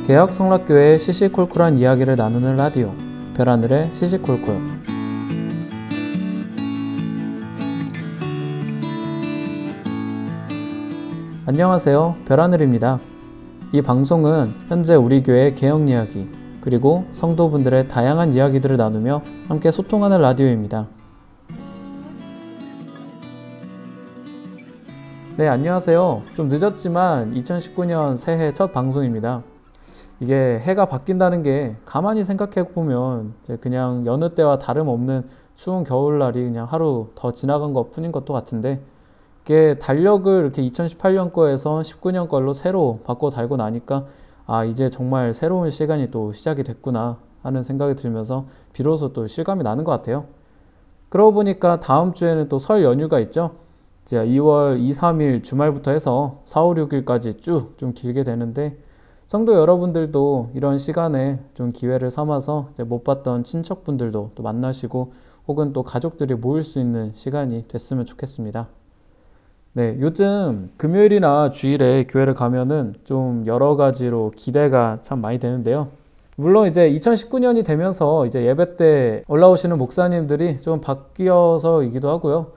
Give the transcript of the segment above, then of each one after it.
개혁 성락교회의 시시콜콜한 이야기를 나누는 라디오 별하늘의 시시콜콜. 안녕하세요, 별하늘입니다. 이 방송은 현재 우리 교회의 개혁 이야기 그리고 성도분들의 다양한 이야기들을 나누며 함께 소통하는 라디오입니다. 네, 안녕하세요. 좀 늦었지만 2019년 새해 첫 방송입니다. 이게 해가 바뀐다는 게 가만히 생각해보면 이제 그냥 여느 때와 다름없는 추운 겨울날이 그냥 하루 더 지나간 것 뿐인 것도 같은데, 이게 달력을 이렇게 2018년 거에서 19년 걸로 새로 바꿔 달고 나니까 이제 정말 새로운 시간이 또 시작이 됐구나 하는 생각이 들면서 비로소 또 실감이 나는 것 같아요. 그러고 보니까 다음 주에는 또 설 연휴가 있죠. 이제 2월 2, 3일 주말부터 해서 4, 5, 6일까지 쭉 좀 길게 되는데, 성도 여러분들도 이런 시간에 좀 기회를 삼아서 이제 못 봤던 친척분들도 또 만나시고 혹은 또 가족들이 모일 수 있는 시간이 됐으면 좋겠습니다. 네, 요즘 금요일이나 주일에 교회를 가면은 좀 여러 가지로 기대가 참 많이 되는데요. 물론 이제 2019년이 되면서 이제 예배 때 올라오시는 목사님들이 좀 바뀌어서이기도 하고요.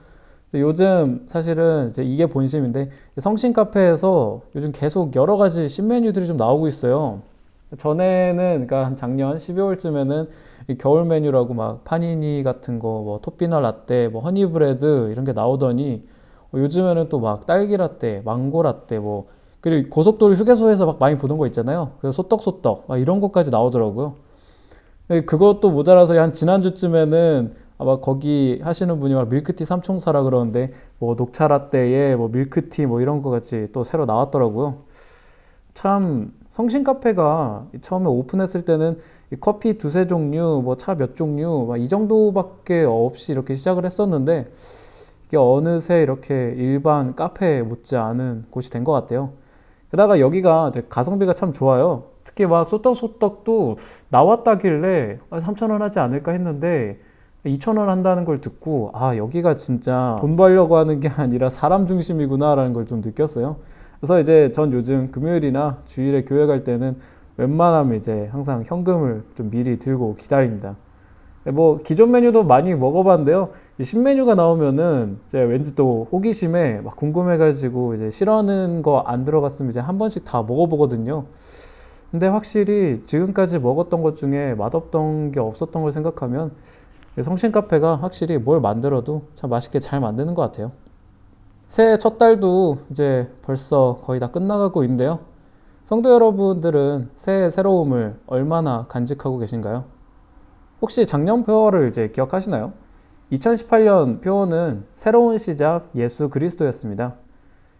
요즘 사실은 이제 이게 본심인데, 성신 카페에서 요즘 계속 여러 가지 신메뉴들이 좀 나오고 있어요. 전에는 그러니까 한 작년 12월쯤에는 겨울 메뉴라고 막 파니니 같은 거, 뭐 토피넛 라떼, 뭐 허니브레드 이런 게 나오더니 요즘에는 또 막 딸기 라떼, 망고 라떼, 뭐 그리고 고속도로 휴게소에서 막 많이 보던 거 있잖아요. 그래서 소떡소떡 막 이런 것까지 나오더라고요. 그것도 모자라서 한 지난주쯤에는 아마 거기 하시는 분이 막 밀크티 삼총사라 그러는데, 뭐 녹차 라떼에 뭐 밀크티 뭐 이런 거 같이 또 새로 나왔더라고요. 참 성신 카페가 처음에 오픈했을 때는 커피 두세 종류, 뭐 차 몇 종류 막 이 정도밖에 없이 이렇게 시작을 했었는데, 이게 어느새 이렇게 일반 카페 못지않은 곳이 된 것 같아요. 게다가 여기가 가성비가 참 좋아요. 특히 막 소떡소떡도 나왔다길래 3,000원 하지 않을까 했는데 2,000원 한다는 걸 듣고 여기가 진짜 돈 벌려고 하는 게 아니라 사람 중심이구나 라는 걸 좀 느꼈어요. 그래서 이제 전 요즘 금요일이나 주일에 교회 갈 때는 웬만하면 이제 항상 현금을 좀 미리 들고 기다립니다. 뭐 기존 메뉴도 많이 먹어봤는데요, 신메뉴가 나오면은 이제 왠지 또 호기심에 막 궁금해가지고 이제 싫어하는 거 안 들어갔으면 이제 한 번씩 다 먹어보거든요. 근데 확실히 지금까지 먹었던 것 중에 맛없던 게 없었던 걸 생각하면 성신 카페가 확실히 뭘 만들어도 참 맛있게 잘 만드는 것 같아요. 새해 첫 달도 이제 벌써 거의 다 끝나가고 있는데요. 성도 여러분들은 새해 새로움을 얼마나 간직하고 계신가요? 혹시 작년 표어를 이제 기억하시나요? 2018년 표어는 새로운 시작 예수 그리스도였습니다.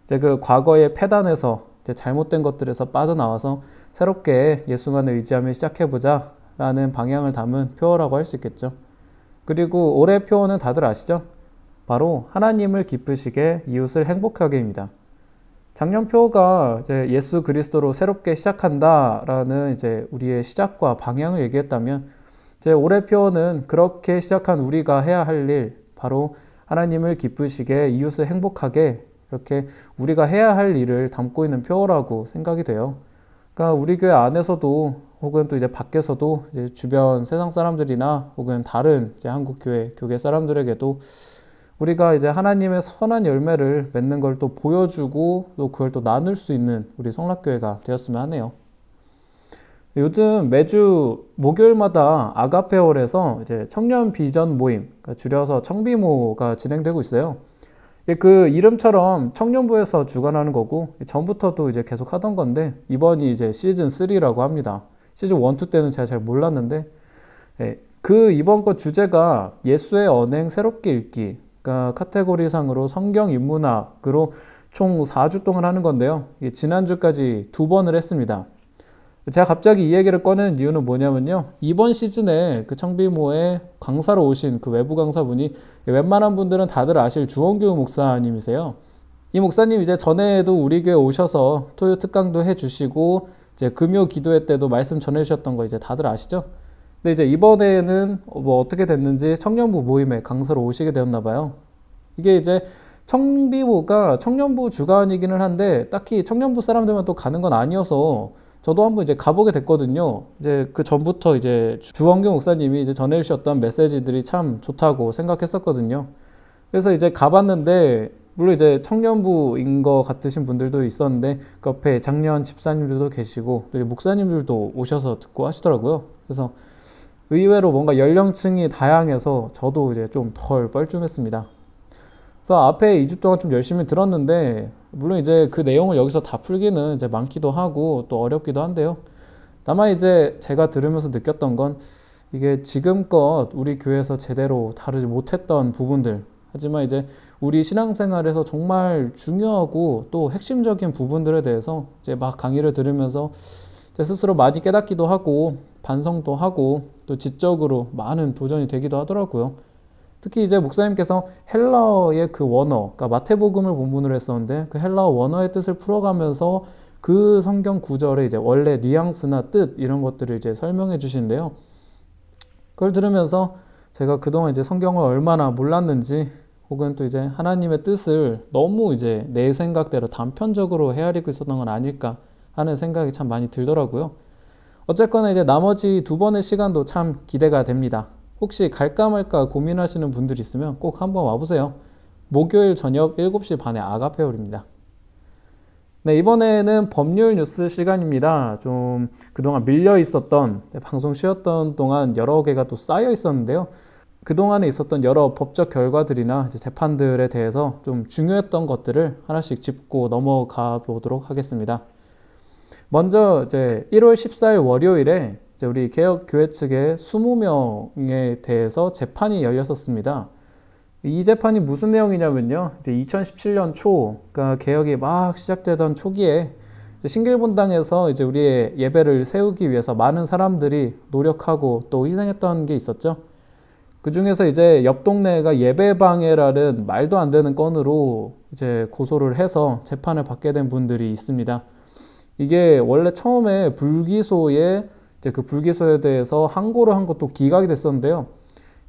이제 그 과거의 패단에서 이제 잘못된 것들에서 빠져나와서 새롭게 예수만을 의지하며 시작해보자 라는 방향을 담은 표어라고 할 수 있겠죠. 그리고 올해 표어는 다들 아시죠? 바로 하나님을 기쁘시게 이웃을 행복하게입니다. 작년 표어가 이제 예수 그리스도로 새롭게 시작한다라는 이제 우리의 시작과 방향을 얘기했다면, 이제 올해 표어는 그렇게 시작한 우리가 해야 할 일, 바로 하나님을 기쁘시게 이웃을 행복하게, 이렇게 우리가 해야 할 일을 담고 있는 표어라고 생각이 돼요. 그러니까 우리 교회 안에서도 혹은 또 이제 밖에서도 이제 주변 세상 사람들이나 혹은 다른 이제 한국 교회 교계 사람들에게도 우리가 이제 하나님의 선한 열매를 맺는 걸 또 보여주고 또 그걸 또 나눌 수 있는 우리 성락교회가 되었으면 하네요. 요즘 매주 목요일마다 아가페홀에서 이제 청년 비전 모임, 그러니까 줄여서 청비모가 진행되고 있어요. 그 이름처럼 청년부에서 주관하는 거고, 전부터도 이제 계속 하던 건데 이번이 이제 시즌 3라고 합니다. 시즌 1, 2 때는 제가 잘 몰랐는데, 그 이번 거 주제가 예수의 언행 새롭게 읽기, 그러니까 카테고리상으로 성경 인문학으로 총 4주 동안 하는 건데요. 지난주까지 2번을 했습니다. 제가 갑자기 이 얘기를 꺼내는 이유는 뭐냐면요, 이번 시즌에 그 청비모에 강사로 오신 그 외부 강사분이 웬만한 분들은 다들 아실 주원규 목사님이세요. 이 목사님 이제 전에도 우리 교회 오셔서 토요 특강도 해주시고 이제 금요 기도회 때도 말씀 전해주셨던 거 이제 다들 아시죠? 근데 이제 이번에는 뭐 어떻게 됐는지 청년부 모임에 강사로 오시게 되었나 봐요. 이게 이제 청비모가 청년부 주관이기는 한데 딱히 청년부 사람들만 또 가는 건 아니어서 저도 한번 이제 가보게 됐거든요. 이제 그 전부터 이제 주원규 목사님이 이제 전해주셨던 메시지들이 참 좋다고 생각했었거든요. 그래서 이제 가봤는데, 물론 이제 청년부인 것 같으신 분들도 있었는데, 그 옆에 장년 집사님들도 계시고, 또 목사님들도 오셔서 듣고 하시더라고요. 그래서 의외로 뭔가 연령층이 다양해서 저도 이제 좀 덜 뻘쭘했습니다. 그래서 앞에 2주 동안 좀 열심히 들었는데, 물론 이제 그 내용을 여기서 다 풀기는 이제 많기도 하고 또 어렵기도 한데요. 다만 이제 제가 들으면서 느꼈던 건, 이게 지금껏 우리 교회에서 제대로 다루지 못했던 부분들, 하지만 이제 우리 신앙생활에서 정말 중요하고 또 핵심적인 부분들에 대해서 이제 막 강의를 들으면서 제 스스로 많이 깨닫기도 하고 반성도 하고 또 지적으로 많은 도전이 되기도 하더라고요. 특히 이제 목사님께서 헬라어의 그 원어, 그러니까 마태복음을 본문으로 했었는데 그 헬라어 원어의 뜻을 풀어가면서 그 성경 구절의 이제 원래 뉘앙스나 뜻 이런 것들을 이제 설명해 주시는데요. 그걸 들으면서 제가 그동안 이제 성경을 얼마나 몰랐는지 혹은 또 이제 하나님의 뜻을 너무 이제 내 생각대로 단편적으로 헤아리고 있었던 건 아닐까 하는 생각이 참 많이 들더라고요. 어쨌거나 이제 나머지 2번의 시간도 참 기대가 됩니다. 혹시 갈까 말까 고민하시는 분들이 있으면 꼭 한번 와보세요. 목요일 저녁 7시 반에 아가페올입니다. 네, 이번에는 법률 뉴스 시간입니다. 좀 그동안 밀려 있었던, 방송 쉬었던 동안 여러 개가 또 쌓여 있었는데요. 그동안에 있었던 여러 법적 결과들이나 이제 재판들에 대해서 좀 중요했던 것들을 하나씩 짚고 넘어가 보도록 하겠습니다. 먼저 이제 1월 14일 월요일에 이제 우리 개혁교회 측의 20명에 대해서 재판이 열렸었습니다. 이 재판이 무슨 내용이냐면요. 이제 2017년 초, 그러니까 개혁이 막 시작되던 초기에 신길본당에서 이제 우리의 예배를 세우기 위해서 많은 사람들이 노력하고 또 희생했던 게 있었죠. 그 중에서 이제 옆 동네가 예배방해라는 말도 안 되는 건으로 이제 고소를 해서 재판을 받게 된 분들이 있습니다. 이게 원래 처음에 불기소에 이제 그 불기소에 대해서 항고를 한 것도 기각이 됐었는데요.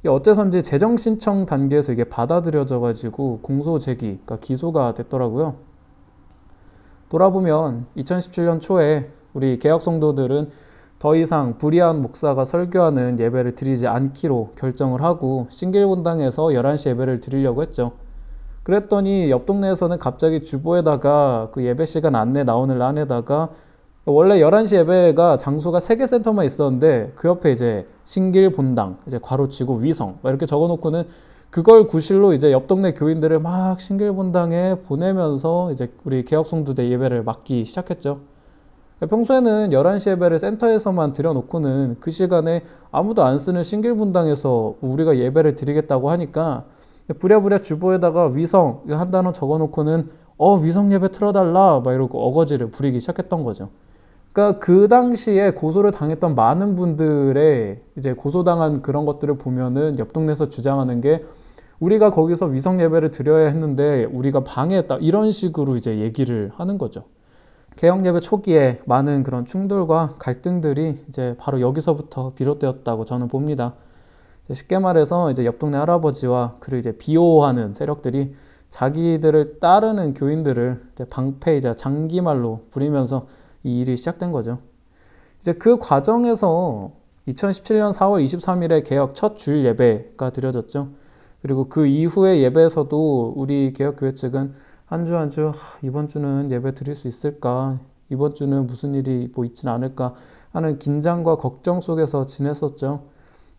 어째선지 재정 신청 단계에서 이게 받아들여져 가지고 공소 제기, 그러니까 기소가 됐더라고요. 돌아보면 2017년 초에 우리 개혁 성도들은 더 이상 불의한 목사가 설교하는 예배를 드리지 않기로 결정을 하고 신길본당에서 11시 예배를 드리려고 했죠. 그랬더니 옆 동네에서는 갑자기 주보에다가 그 예배 시간 안내 나오는 란에다가 원래 11시 예배가 장소가 3개 센터만 있었는데 그 옆에 이제 신길본당, 이제 괄호치고 위성 이렇게 적어놓고는 그걸 구실로 이제 옆 동네 교인들을 막 신길본당에 보내면서 이제 우리 개혁 성도들 예배를 맡기 시작했죠. 평소에는 11시 예배를 센터에서만 드려놓고는 그 시간에 아무도 안 쓰는 신길본당에서 우리가 예배를 드리겠다고 하니까 부랴부랴 주보에다가 위성 한 단어 적어놓고는 위성 예배 틀어달라 막 이러고 어거지를 부리기 시작했던 거죠. 그러니까 그 당시에 고소를 당했던 많은 분들의 이제 고소당한 그런 것들을 보면은 옆 동네에서 주장하는 게 우리가 거기서 위성 예배를 드려야 했는데 우리가 방해했다 이런 식으로 이제 얘기를 하는 거죠. 개혁 예배 초기에 많은 그런 충돌과 갈등들이 이제 바로 여기서부터 비롯되었다고 저는 봅니다. 쉽게 말해서 이제 옆 동네 할아버지와 그를 이제 비호하는 세력들이 자기들을 따르는 교인들을 이제 방패이자 장기말로 부리면서 이 일이 시작된 거죠. 이제 그 과정에서 2017년 4월 23일에 개혁 첫 주일 예배가 드려졌죠. 그리고 그 이후의 예배에서도 우리 개혁교회 측은 한 주 한 주 이번 주는 예배 드릴 수 있을까? 이번 주는 무슨 일이 뭐 있진 않을까? 하는 긴장과 걱정 속에서 지냈었죠.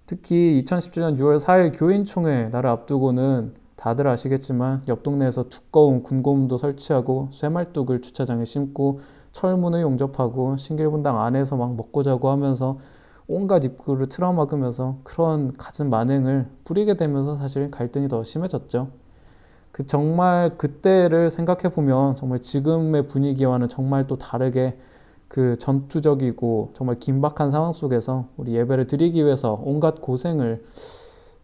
특히 2017년 6월 4일 교인총회 날을 앞두고는 다들 아시겠지만 옆 동네에서 두꺼운 군고문도 설치하고 쇠말뚝을 주차장에 심고 철문을 용접하고 신길본당 안에서 막 먹고 자고 하면서 온갖 입구를 틀어막으면서 그런 갖은 만행을 부리게 되면서 사실 갈등이 더 심해졌죠. 정말 그때를 생각해 보면 정말 지금의 분위기와는 정말 또 다르게 그 전투적이고 정말 긴박한 상황 속에서 우리 예배를 드리기 위해서 온갖 고생을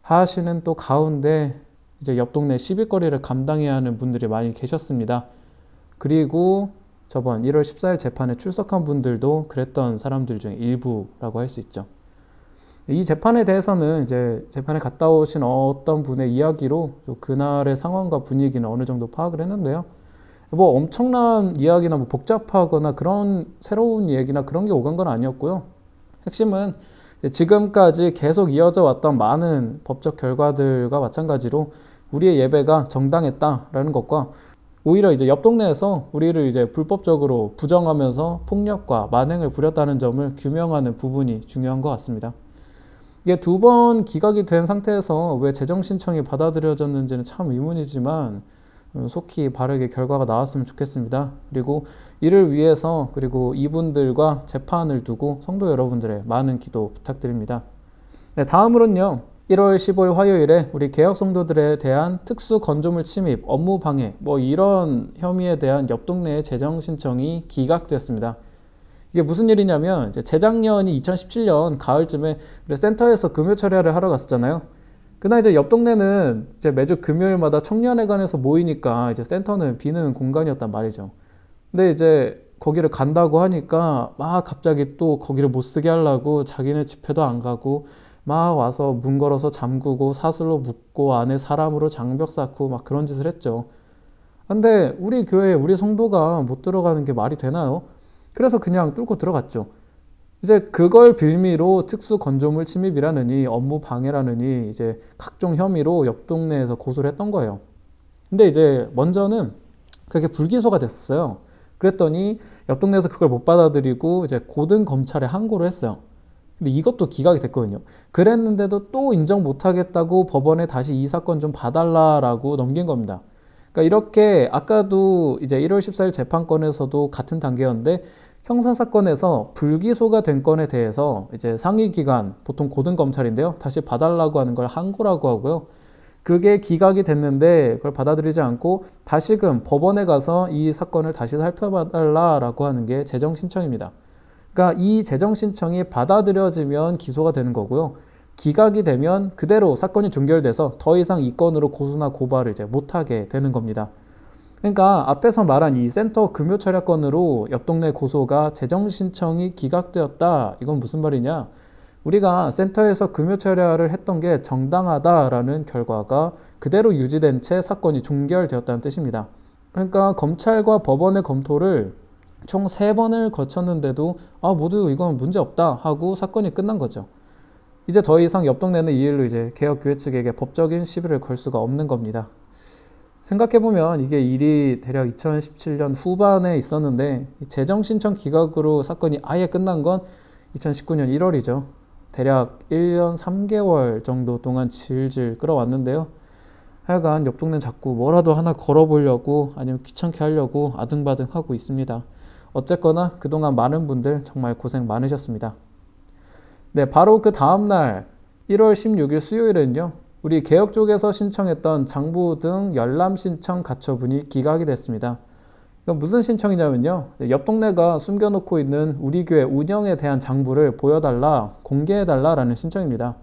하시는 또 가운데 이제 옆 동네 시비거리를 감당해야 하는 분들이 많이 계셨습니다. 그리고 저번 1월 14일 재판에 출석한 분들도 그랬던 사람들 중에 일부라고 할 수 있죠. 이 재판에 대해서는 이제 재판에 갔다 오신 어떤 분의 이야기로 그날의 상황과 분위기는 어느 정도 파악을 했는데요. 뭐 엄청난 이야기나 뭐 복잡하거나 그런 새로운 얘기나 그런 게 오간 건 아니었고요. 핵심은 지금까지 계속 이어져 왔던 많은 법적 결과들과 마찬가지로 우리의 예배가 정당했다라는 것과 오히려 이제 옆 동네에서 우리를 이제 불법적으로 부정하면서 폭력과 만행을 부렸다는 점을 규명하는 부분이 중요한 것 같습니다. 이게 두 번 기각이 된 상태에서 왜 재정 신청이 받아들여졌는지는 참 의문이지만 속히 바르게 결과가 나왔으면 좋겠습니다. 그리고 이를 위해서 그리고 이분들과 재판을 두고 성도 여러분들의 많은 기도 부탁드립니다. 네, 다음으로는요. 1월 15일 화요일에 우리 개혁 성도들에 대한 특수 건조물 침입, 업무 방해 뭐 이런 혐의에 대한 옆 동네의 재정 신청이 기각됐습니다. 이게 무슨 일이냐면 이제 재작년이 2017년 가을쯤에 센터에서 금요 철야를 하러 갔었잖아요. 그날 이제 옆 동네는 이제 매주 금요일마다 청년회관에서 모이니까 이제 센터는 비는 공간이었단 말이죠. 근데 이제 거기를 간다고 하니까 막 갑자기 또 거기를 못 쓰게 하려고 자기네 집회도 안 가고 막 와서 문 걸어서 잠그고 사슬로 묶고 안에 사람으로 장벽 쌓고 막 그런 짓을 했죠. 근데 우리 교회 우리 성도가 못 들어가는 게 말이 되나요? 그래서 그냥 뚫고 들어갔죠. 이제 그걸 빌미로 특수 건조물 침입이라느니 업무 방해라느니 이제 각종 혐의로 옆 동네에서 고소를 했던 거예요. 근데 이제 먼저는 그게 불기소가 됐어요. 그랬더니 옆 동네에서 그걸 못 받아들이고 이제 고등 검찰에 항고를 했어요. 근데 이것도 기각이 됐거든요. 그랬는데도 또 인정 못 하겠다고 법원에 다시 이 사건 좀 봐달라라고 넘긴 겁니다. 그러니까 이렇게 아까도 이제 1월 14일 재판권에서도 같은 단계였는데 형사사건에서 불기소가 된 건에 대해서 이제 상위기관, 보통 고등검찰인데요. 다시 봐달라고 하는 걸 항고라고 하고요. 그게 기각이 됐는데 그걸 받아들이지 않고 다시금 법원에 가서 이 사건을 다시 살펴봐달라고 하는 게 재정신청입니다. 그러니까 이 재정신청이 받아들여지면 기소가 되는 거고요. 기각이 되면 그대로 사건이 종결돼서 더 이상 이 건으로 고소나 고발을 이제 못하게 되는 겁니다. 그러니까 앞에서 말한 이 센터 금요 철야 건으로 옆 동네 고소가 재정 신청이 기각되었다. 이건 무슨 말이냐? 우리가 센터에서 금요 철야를 했던 게 정당하다라는 결과가 그대로 유지된 채 사건이 종결되었다는 뜻입니다. 그러니까 검찰과 법원의 검토를 총 3번을 거쳤는데도 모두 이건 문제 없다 하고 사건이 끝난 거죠. 이제 더 이상 옆 동네는 이 일로 이제 개혁교회 측에게 법적인 시비를 걸 수가 없는 겁니다. 생각해보면 이게 일이 대략 2017년 후반에 있었는데 재정 신청 기각으로 사건이 아예 끝난 건 2019년 1월이죠. 대략 1년 3개월 정도 동안 질질 끌어왔는데요. 하여간 옆 동네는 자꾸 뭐라도 하나 걸어보려고 아니면 귀찮게 하려고 아등바등 하고 있습니다. 어쨌거나 그동안 많은 분들 정말 고생 많으셨습니다. 네, 바로 그 다음날 1월 16일 수요일에는요. 우리 개혁 쪽에서 신청했던 장부 등 열람 신청 가처분이 기각이 됐습니다. 이건 무슨 신청이냐면요. 옆 동네가 숨겨놓고 있는 우리 교회 운영에 대한 장부를 보여달라, 공개해달라라는 신청입니다.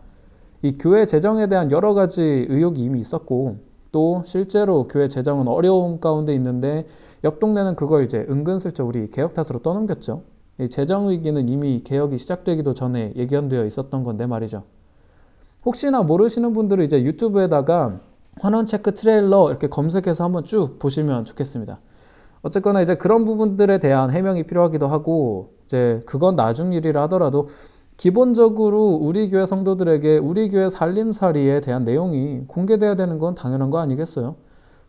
이 교회 재정에 대한 여러 가지 의혹이 이미 있었고 또 실제로 교회 재정은 어려움 가운데 있는데 옆 동네는 그걸 이제 은근슬쩍 우리 개혁 탓으로 떠넘겼죠. 이 재정 위기는 이미 개혁이 시작되기도 전에 예견되어 있었던 건데 말이죠. 혹시나 모르시는 분들은 이제 유튜브에다가 환원체크 트레일러 이렇게 검색해서 한번 쭉 보시면 좋겠습니다. 어쨌거나 이제 그런 부분들에 대한 해명이 필요하기도 하고 이제 그건 나중 일이라 하더라도 기본적으로 우리 교회 성도들에게 우리 교회 살림살이에 대한 내용이 공개돼야 되는 건 당연한 거 아니겠어요?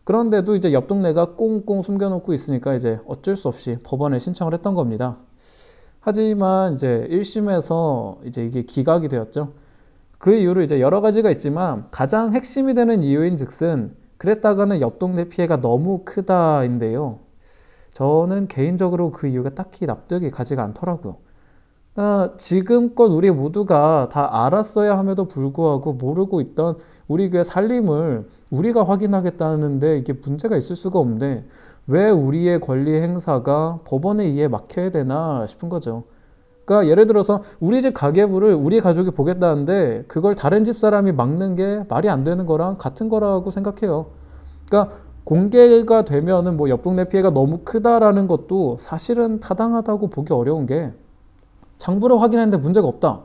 그런데도 이제 옆 동네가 꽁꽁 숨겨놓고 있으니까 이제 어쩔 수 없이 법원에 신청을 했던 겁니다. 하지만 이제 1심에서 이제 이게 기각이 되었죠. 그 이유로 이제 여러 가지가 있지만 가장 핵심이 되는 이유인 즉슨 그랬다가는 옆 동네 피해가 너무 크다인데요. 저는 개인적으로 그 이유가 딱히 납득이 가지가 않더라고요. 지금껏 우리 모두가 다 알았어야 함에도 불구하고 모르고 있던 우리 교회 살림을 우리가 확인하겠다는데 이게 문제가 있을 수가 없는데 왜 우리의 권리 행사가 법원에 의해 막혀야 되나 싶은 거죠. 그러니까 예를 들어서 우리 집 가계부를 우리 가족이 보겠다는데 그걸 다른 집 사람이 막는 게 말이 안 되는 거랑 같은 거라고 생각해요. 그러니까 공개가 되면은 뭐 옆 동네 피해가 너무 크다라는 것도 사실은 타당하다고 보기 어려운 게 장부를 확인했는데 문제가 없다.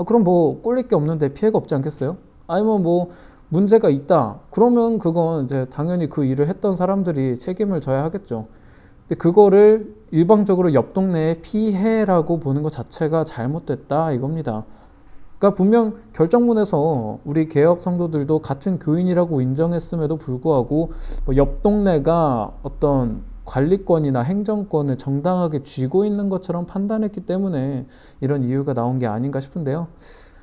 그럼 뭐 꼴릴 게 없는데 피해가 없지 않겠어요? 아니면 뭐 문제가 있다. 그러면 그건 이제 당연히 그 일을 했던 사람들이 책임을 져야 하겠죠. 근데 그거를 일방적으로 옆 동네에 피해라고 보는 것 자체가 잘못됐다 이겁니다. 그러니까 분명 결정문에서 우리 개혁 성도들도 같은 교인이라고 인정했음에도 불구하고 뭐옆 동네가 어떤 관리권이나 행정권을 정당하게 쥐고 있는 것처럼 판단했기 때문에 이런 이유가 나온 게 아닌가 싶은데요.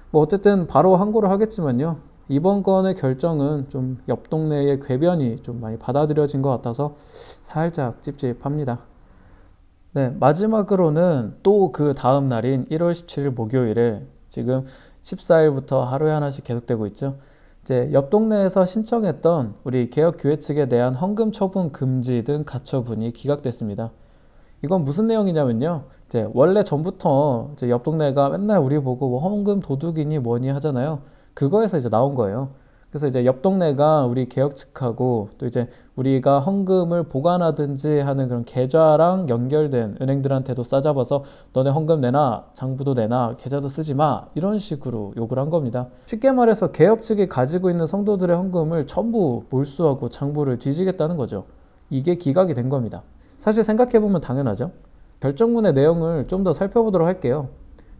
뭐 어쨌든 바로 항고를 하겠지만요. 이번 건의 결정은 좀 옆 동네의 궤변이 좀 많이 받아들여진 것 같아서 살짝 찝찝합니다. 네, 마지막으로는 또 그 다음 날인 1월 17일 목요일에 지금 14일부터 하루에 하나씩 계속되고 있죠. 이제 옆 동네에서 신청했던 우리 개혁교회 측에 대한 헌금 처분 금지 등 가처분이 기각됐습니다. 이건 무슨 내용이냐면요. 이제 원래 전부터 이제 옆 동네가 맨날 우리 보고 뭐 헌금 도둑이니 뭐니 하잖아요. 그거에서 이제 나온 거예요. 그래서 이제 옆 동네가 우리 개혁 측하고 또 이제 우리가 헌금을 보관하든지 하는 그런 계좌랑 연결된 은행들한테도 싸잡아서 너네 헌금 내놔, 장부도 내놔, 계좌도 쓰지 마 이런 식으로 욕을 한 겁니다. 쉽게 말해서 개혁 측이 가지고 있는 성도들의 헌금을 전부 몰수하고 장부를 뒤지겠다는 거죠. 이게 기각이 된 겁니다. 사실 생각해보면 당연하죠. 결정문의 내용을 좀 더 살펴보도록 할게요.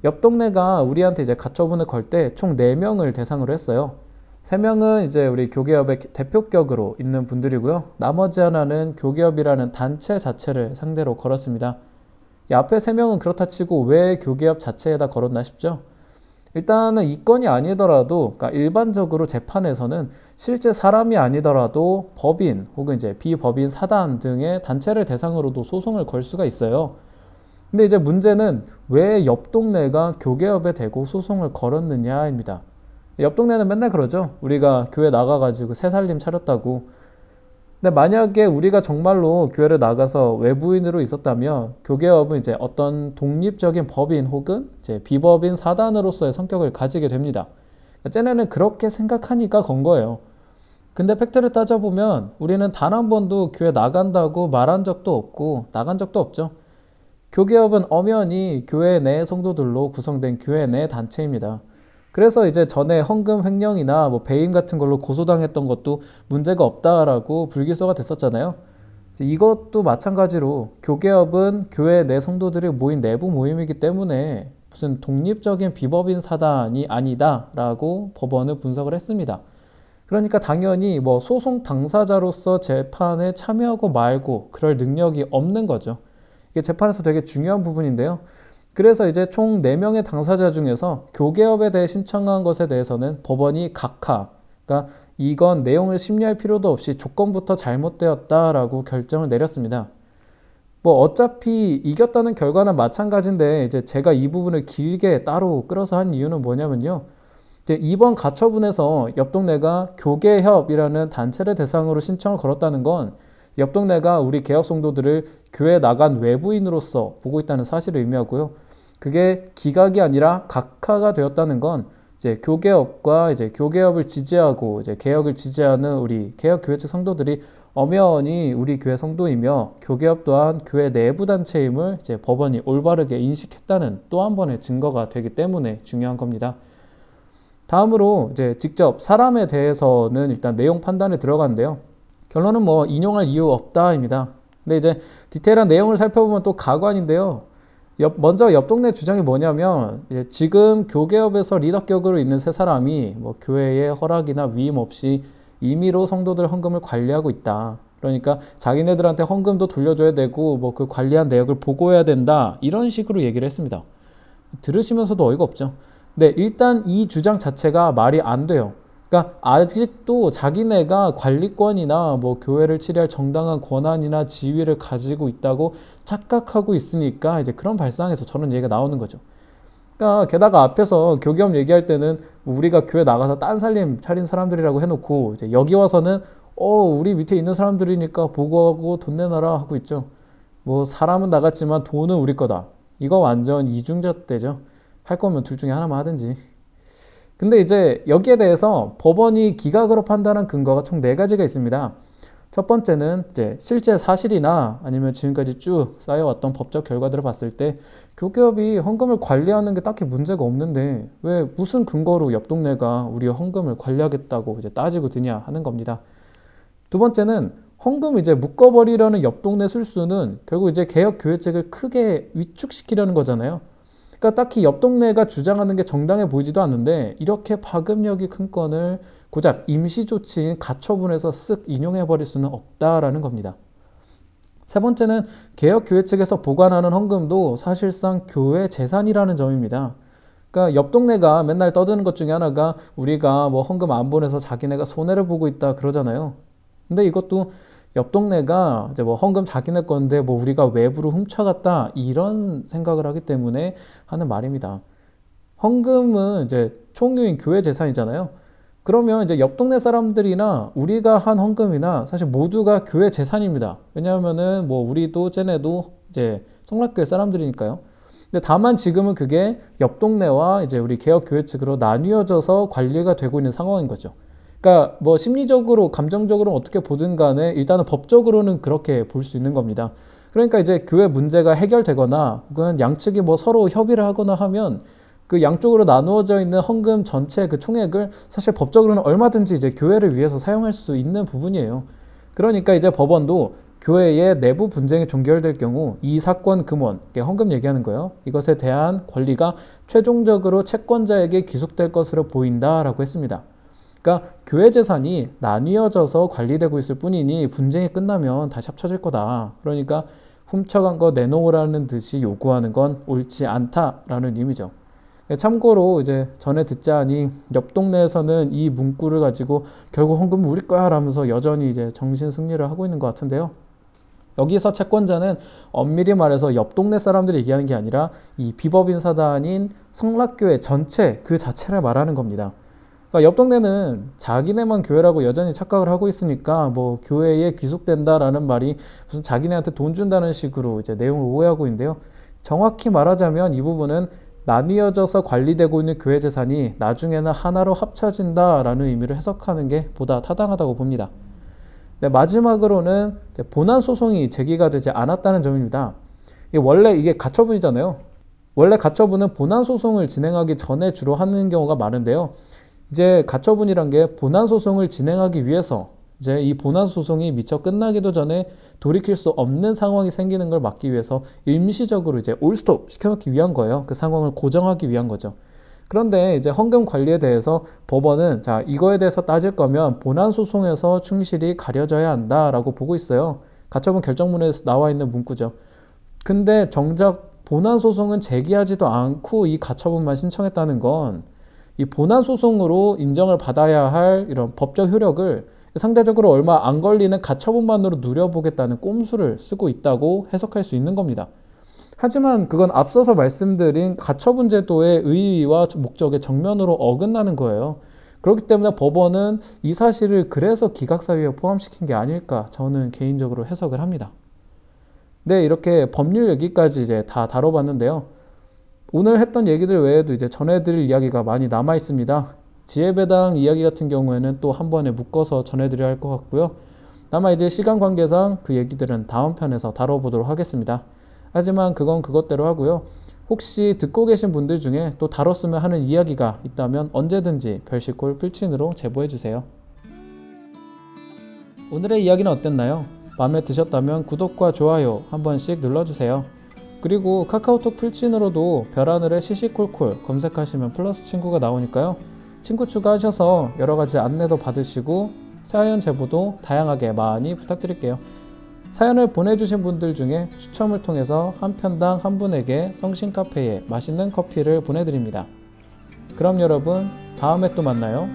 옆 동네가 우리한테 이제 가처분을 걸 때 총 4명을 대상으로 했어요. 3명은 이제 우리 교계협의 대표격으로 있는 분들이고요. 나머지 하나는 교계협이라는 단체 자체를 상대로 걸었습니다. 이 앞에 3명은 그렇다 치고 왜 교계협 자체에다 걸었나 싶죠? 일단은 이 건이 아니더라도, 그러니까 일반적으로 재판에서는 실제 사람이 아니더라도 법인 혹은 이제 비법인 사단 등의 단체를 대상으로도 소송을 걸 수가 있어요. 근데 이제 문제는 왜 옆 동네가 교계협에 대고 소송을 걸었느냐입니다. 옆 동네는 맨날 그러죠. 우리가 교회 나가가지고 새살림 차렸다고. 근데 만약에 우리가 정말로 교회를 나가서 외부인으로 있었다면 교계협은 이제 어떤 독립적인 법인 혹은 이제 비법인 사단으로서의 성격을 가지게 됩니다. 쟤네는 그렇게 생각하니까 건 거예요. 근데 팩트를 따져보면 우리는 단 한 번도 교회 나간다고 말한 적도 없고 나간 적도 없죠. 교계협은 엄연히 교회 내 성도들로 구성된 교회 내 단체입니다. 그래서 이제 전에 헌금 횡령이나 뭐 배임 같은 걸로 고소당했던 것도 문제가 없다라고 불기소가 됐었잖아요. 이것도 마찬가지로 교계협은 교회 내 성도들이 모인 내부 모임이기 때문에 무슨 독립적인 비법인 사단이 아니다라고 법원은 분석을 했습니다. 그러니까 당연히 뭐 소송 당사자로서 재판에 참여하고 말고 그럴 능력이 없는 거죠. 이게 재판에서 되게 중요한 부분인데요. 그래서 이제 총 4명의 당사자 중에서 교계협에 대해 신청한 것에 대해서는 법원이 각하, 그러니까 이건 내용을 심리할 필요도 없이 조건부터 잘못되었다라고 결정을 내렸습니다. 뭐 어차피 이겼다는 결과는 마찬가지인데 이제 제가 이 부분을 길게 따로 끌어서 한 이유는 뭐냐면요. 이제 이번 가처분에서 옆 동네가 교계협이라는 단체를 대상으로 신청을 걸었다는 건 옆 동네가 우리 개혁 성도들을 교회 나간 외부인으로서 보고 있다는 사실을 의미하고요. 그게 기각이 아니라 각하가 되었다는 건 이제 교계협과 이제 교계협을 지지하고 이제 개혁을 지지하는 우리 개혁 교회 측 성도들이 엄연히 우리 교회 성도이며 교계협 또한 교회 내부 단체임을 이제 법원이 올바르게 인식했다는 또 한 번의 증거가 되기 때문에 중요한 겁니다. 다음으로 이제 직접 사람에 대해서는 일단 내용 판단에 들어가는데요. 결론은 뭐 인용할 이유 없다입니다. 근데 이제 디테일한 내용을 살펴보면 또 가관인데요. 먼저 옆 동네 주장이 뭐냐면 지금 교계협에서 리더격으로 있는 세 사람이 뭐 교회의 허락이나 위임 없이 임의로 성도들 헌금을 관리하고 있다. 그러니까 자기네들한테 헌금도 돌려줘야 되고 뭐 그 관리한 내역을 보고해야 된다. 이런 식으로 얘기를 했습니다. 들으시면서도 어이가 없죠. 근데 일단 이 주장 자체가 말이 안 돼요. 그러니까 아직도 자기네가 관리권이나 뭐 교회를 치리할 정당한 권한이나 지위를 가지고 있다고 착각하고 있으니까 이제 그런 발상에서 저런 얘기가 나오는 거죠. 그러니까 게다가 앞에서 교계협 얘기할 때는 우리가 교회 나가서 딴 살림 차린 사람들이라고 해놓고 이제 여기 와서는 우리 밑에 있는 사람들이니까 보고하고 돈 내놔라 하고 있죠. 뭐 사람은 나갔지만 돈은 우리 거다. 이거 완전 이중잣대죠. 할 거면 둘 중에 하나만 하든지. 근데 이제 여기에 대해서 법원이 기각으로 판단한 근거가 총 4가지가 있습니다. 첫 번째는 이제 실제 사실이나 아니면 지금까지 쭉 쌓여왔던 법적 결과들을 봤을 때 교기업이 헌금을 관리하는 게 딱히 문제가 없는데 왜 무슨 근거로 옆 동네가 우리의 헌금을 관리하겠다고 이제 따지고 드냐 하는 겁니다. 두 번째는 헌금 이제 묶어버리려는 옆 동네 술수는 결국 이제 개혁교회책을 크게 위축시키려는 거잖아요. 그러니까 딱히 옆 동네가 주장하는 게 정당해 보이지도 않는데 이렇게 파급력이 큰 건을 고작 임시조치인 가처분에서 쓱 인용해버릴 수는 없다라는 겁니다. 세 번째는 개혁교회 측에서 보관하는 헌금도 사실상 교회 재산이라는 점입니다. 그러니까 옆 동네가 맨날 떠드는 것 중에 하나가 우리가 뭐 헌금 안 보내서 자기네가 손해를 보고 있다 그러잖아요. 근데 이것도 옆 동네가 이제 뭐 헌금 자기네 건데 뭐 우리가 외부로 훔쳐갔다 이런 생각을 하기 때문에 하는 말입니다. 헌금은 이제 총유인 교회 재산이잖아요. 그러면 이제 옆 동네 사람들이나 우리가 한 헌금이나 사실 모두가 교회 재산입니다. 왜냐하면은 뭐 우리도 쟤네도 이제 성락교회 사람들이니까요. 근데 다만 지금은 그게 옆 동네와 이제 우리 개혁교회 측으로 나뉘어져서 관리가 되고 있는 상황인 거죠. 그러니까 뭐 심리적으로 감정적으로 어떻게 보든 간에 일단은 법적으로는 그렇게 볼 수 있는 겁니다. 그러니까 이제 교회 문제가 해결되거나 혹은 양측이 뭐 서로 협의를 하거나 하면 그 양쪽으로 나누어져 있는 헌금 전체 그 총액을 사실 법적으로는 얼마든지 이제 교회를 위해서 사용할 수 있는 부분이에요. 그러니까 이제 법원도 교회의 내부 분쟁이 종결될 경우 이 사건 금원, 헌금 얘기하는 거예요. 이것에 대한 권리가 최종적으로 채권자에게 귀속될 것으로 보인다라고 했습니다. 그러니까 교회 재산이 나뉘어져서 관리되고 있을 뿐이니 분쟁이 끝나면 다시 합쳐질 거다. 그러니까 훔쳐간 거 내놓으라는 듯이 요구하는 건 옳지 않다라는 의미죠. 참고로 이제 전에 듣자니 옆 동네에서는 이 문구를 가지고 결국 헌금은 우리 거야 라면서 여전히 이제 정신 승리를 하고 있는 것 같은데요. 여기서 채권자는 엄밀히 말해서 옆 동네 사람들이 얘기하는 게 아니라 이 비법인 사단인 성락교회 전체 그 자체를 말하는 겁니다. 그러니까 옆 동네는 자기네만 교회라고 여전히 착각을 하고 있으니까 뭐 교회에 귀속된다라는 말이 무슨 자기네한테 돈 준다는 식으로 이제 내용을 오해하고 있는데요. 정확히 말하자면 이 부분은 나뉘어져서 관리되고 있는 교회 재산이 나중에는 하나로 합쳐진다라는 의미를 해석하는 게 보다 타당하다고 봅니다. 네, 마지막으로는 본안 소송이 제기가 되지 않았다는 점입니다. 원래 이게 가처분이잖아요. 원래 가처분은 본안 소송을 진행하기 전에 주로 하는 경우가 많은데요. 이제 가처분이란 게 본안 소송을 진행하기 위해서 이제 이 본안 소송이 미처 끝나기도 전에 돌이킬 수 없는 상황이 생기는 걸 막기 위해서 일시적으로 이제 올스톱 시켜놓기 위한 거예요. 그 상황을 고정하기 위한 거죠. 그런데 이제 헌금 관리에 대해서 법원은 자, 이거에 대해서 따질 거면 본안 소송에서 충실히 가려져야 한다라고 보고 있어요. 가처분 결정문에 나와 있는 문구죠. 근데 정작 본안 소송은 제기하지도 않고 이 가처분만 신청했다는 건 이 본안 소송으로 인정을 받아야 할 이런 법적 효력을 상대적으로 얼마 안 걸리는 가처분만으로 누려보겠다는 꼼수를 쓰고 있다고 해석할 수 있는 겁니다. 하지만 그건 앞서서 말씀드린 가처분 제도의 의의와 목적에 정면으로 어긋나는 거예요. 그렇기 때문에 법원은 이 사실을 그래서 기각사유에 포함시킨 게 아닐까 저는 개인적으로 해석을 합니다. 네, 이렇게 법률 얘기까지 이제 다 다뤄봤는데요. 오늘 했던 얘기들 외에도 이제 전해드릴 이야기가 많이 남아 있습니다. 지혜배당 이야기 같은 경우에는 또 한 번에 묶어서 전해드려야 할 것 같고요. 아마 이제 시간 관계상 그 얘기들은 다음 편에서 다뤄보도록 하겠습니다. 하지만 그건 그것대로 하고요. 혹시 듣고 계신 분들 중에 또 다뤘으면 하는 이야기가 있다면 언제든지 별시콜 필친으로 제보해주세요. 오늘의 이야기는 어땠나요? 마음에 드셨다면 구독과 좋아요 한 번씩 눌러주세요. 그리고 카카오톡 필친으로도 별하늘의 시시콜콜 검색하시면 플러스 친구가 나오니까요. 친구 추가하셔서 여러가지 안내도 받으시고 사연 제보도 다양하게 많이 부탁드릴게요. 사연을 보내주신 분들 중에 추첨을 통해서 한 편당 한 분에게 성신카페에 맛있는 커피를 보내드립니다. 그럼 여러분 다음에 또 만나요.